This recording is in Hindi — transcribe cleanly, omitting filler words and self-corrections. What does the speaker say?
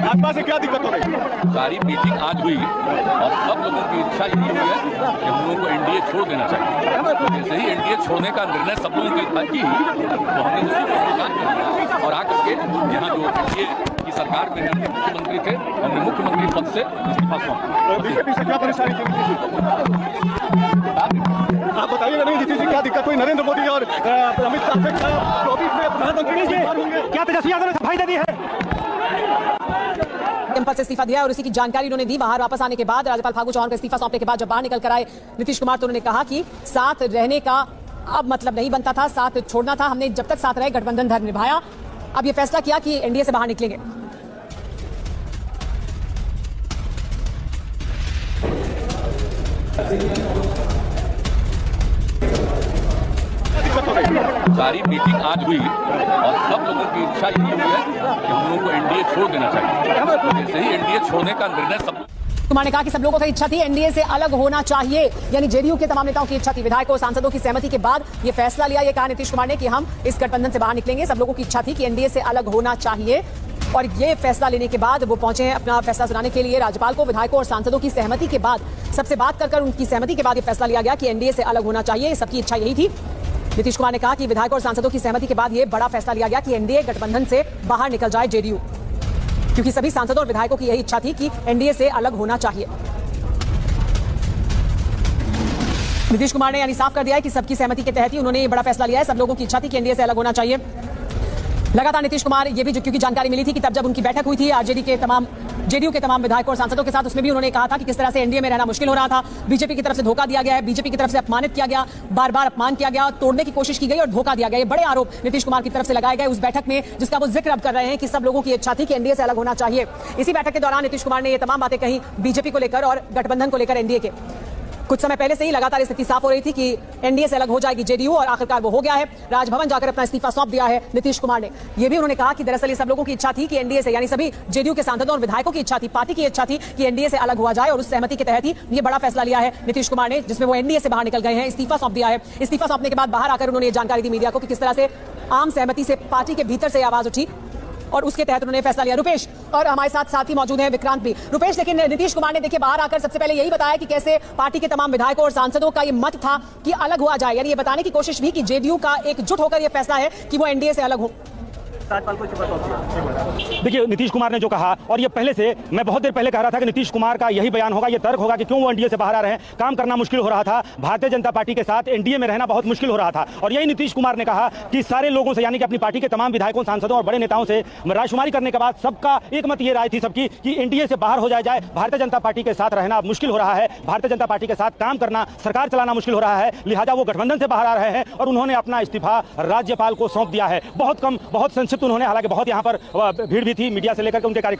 भाजपा से क्या दिक्कत हो रही है? सारी मीटिंग आज हुई और सब लोगों की इच्छा यही हुई है कि हम लोगों को एनडीए छोड़ देना चाहिए। जैसे ही एनडीए छोड़ने का निर्णय सब लोगों की की तो हमने उसी को स्वीकार कर लिया और आकर के यहाँ जो एनडीए की सरकार में मुख्यमंत्री थे हमने मुख्यमंत्री पद से इस्तीफा सौंपा। बीजेपी से क्या परेशानी थी? आप बताइएगा नहीं नीतीश जी क्या दिक्कत हुई? नरेंद्र मोदी और अमित शाह से 24 में प्रधानमंत्री क्या तेजस्वी यादव ने सफाई दे दी है? पद से इस्तीफा दिया और उसी की जानकारी उन्होंने दी। बाहर वापस आने के बाद राज्यपाल फागू चौहान को इस्तीफा सौंपने के बाद जब बाहर निकल कर आए नीतीश कुमार तो उन्होंने कहा कि साथ रहने का अब मतलब नहीं बनता था, साथ छोड़ना था। हमने जब तक साथ रहे गठबंधन धर्म निभाया। अब ये फैसला किया कि एनडीए से बाहर निकलेंगे। सारी मीटिंग आज हुई और सब लोगों की इच्छा यही हुई है कि हम लोगों को एनडीए छोड़ देना चाहिए। जैसे ही एनडीए छोड़ने का निर्णय सब कुमार ने कहा कि सब लोगों की इच्छा थी एनडीए से अलग होना चाहिए, यानी जेडीयू के तमाम नेताओं की इच्छा थी। विधायकों और सांसदों की सहमति के बाद ये फैसला लिया। ये कहा नीतीश कुमार ने कि हम इस गठबंधन से बाहर निकलेंगे। सब लोगों की इच्छा थी कि एनडीए से अलग होना चाहिए और ये फैसला लेने के बाद वो पहुंचे हैं अपना फैसला सुनाने के लिए राज्यपाल को। विधायकों और सांसदों की सहमति के बाद सबसे बात कर उनकी सहमति के बाद ये फैसला लिया गया कि एनडीए से अलग होना चाहिए। सबकी इच्छा यही थी। नीतीश कुमार ने कहा कि विधायकों और सांसदों की सहमति के बाद यह बड़ा फैसला लिया गया कि एनडीए गठबंधन से बाहर निकल जाए जेडीयू, क्योंकि सभी सांसदों और विधायकों की यही इच्छा थी कि एनडीए से अलग होना चाहिए। नीतीश कुमार ने यानी साफ कर दिया है कि सबकी सहमति के तहत ही उन्होंने ये बड़ा फैसला लिया है। सब लोगों की इच्छा थी कि एनडीए से अलग होना चाहिए। लगातार नीतीश कुमार ये भी क्योंकि जानकारी मिली थी कि तब जब उनकी बैठक हुई थी जेडीयू के तमाम विधायकों और सांसदों के साथ, उसमें भी उन्होंने कहा था कि किस तरह से एनडीए में रहना मुश्किल हो रहा था। बीजेपी की तरफ से धोखा दिया गया है, बीजेपी की तरफ से अपमानित किया गया, बार बार अपमान किया गया, तोड़ने की कोशिश की गई और धोखा दिया गया। ये बड़े आरोप नीतीश कुमार की तरफ से लगाए गए उस बैठक में, जिसका वो जिक्र अब कर रहे हैं कि सब लोगों की इच्छा थी कि एनडीए से अलग होना चाहिए। इसी बैठक के दौरान नीतीश कुमार ने ये तमाम बातें कही बीजेपी को लेकर और गठबंधन को लेकर एनडीए के। कुछ समय पहले से ही लगातार स्थिति साफ हो रही थी कि एनडीए से अलग हो जाएगी जेडीयू और आखिरकार वो हो गया है। राजभवन जाकर अपना इस्तीफा सौंप दिया है नीतीश कुमार ने। यह भी उन्होंने कहा कि दरअसल ये सब लोगों की इच्छा थी कि एनडीए से, यानी सभी जेडीयू के सांसदों और विधायकों की इच्छा थी, पार्टी की इच्छा थी कि एनडीए से अलग हुआ जाए और उस सहमति के तहत ही ये बड़ा फैसला लिया है नीतीश कुमार ने, जिसमें वो एनडीए से बाहर निकल गए हैं, इस्तीफा सौंप दिया है। इस्तीफा सौंपने के बाद बाहर आकर उन्होंने जानकारी दी मीडिया को कि किस तरह से आम सहमति से पार्टी के भीतर से आवाज उठी और उसके तहत उन्होंने फैसला लिया। रुपेश और हमारे साथ साथी मौजूद हैं विक्रांत भी। रुपेश, लेकिन नीतीश कुमार ने देखिए बाहर आकर सबसे पहले यही बताया कि कैसे पार्टी के तमाम विधायकों और सांसदों का ये मत था कि अलग हुआ जाए, यानी ये बताने की कोशिश भी कि जेडीयू का एकजुट होकर ये फैसला है कि वो एनडीए से अलग हो। देखिए नीतीश कुमार ने जो कहा, और ये पहले से मैं बहुत देर पहले कह रहा था कि नीतीश कुमार का यही बयान होगा, ये तर्क होगा कि क्यों वो एनडीए से बाहर आ रहे हैं। काम करना मुश्किल हो रहा था, भारतीय जनता पार्टी के साथ एनडीए में रहना बहुत मुश्किल हो रहा था। और यही नीतीश कुमार ने कहा कि सारे लोगों से, यानी कि अपनी पार्टी के तमाम विधायकों, सांसदों और बड़े नेताओं से रायशुमारी करने के बाद सबका एक मत ये राय थी सबकी कि एनडीए से बाहर हो जाए। भारतीय जनता पार्टी के साथ रहना मुश्किल हो रहा है, भारतीय जनता पार्टी के साथ काम करना, सरकार चलाना मुश्किल हो रहा है, लिहाजा वो गठबंधन से बाहर आ रहे हैं और उन्होंने अपना इस्तीफा राज्यपाल को सौंप दिया है। बहुत कम, बहुत संक्षिप्त उन्होंने, हालांकि बहुत यहाँ पर भीड़ भी थी मीडिया से लेकर के उनके कार्यकर्ता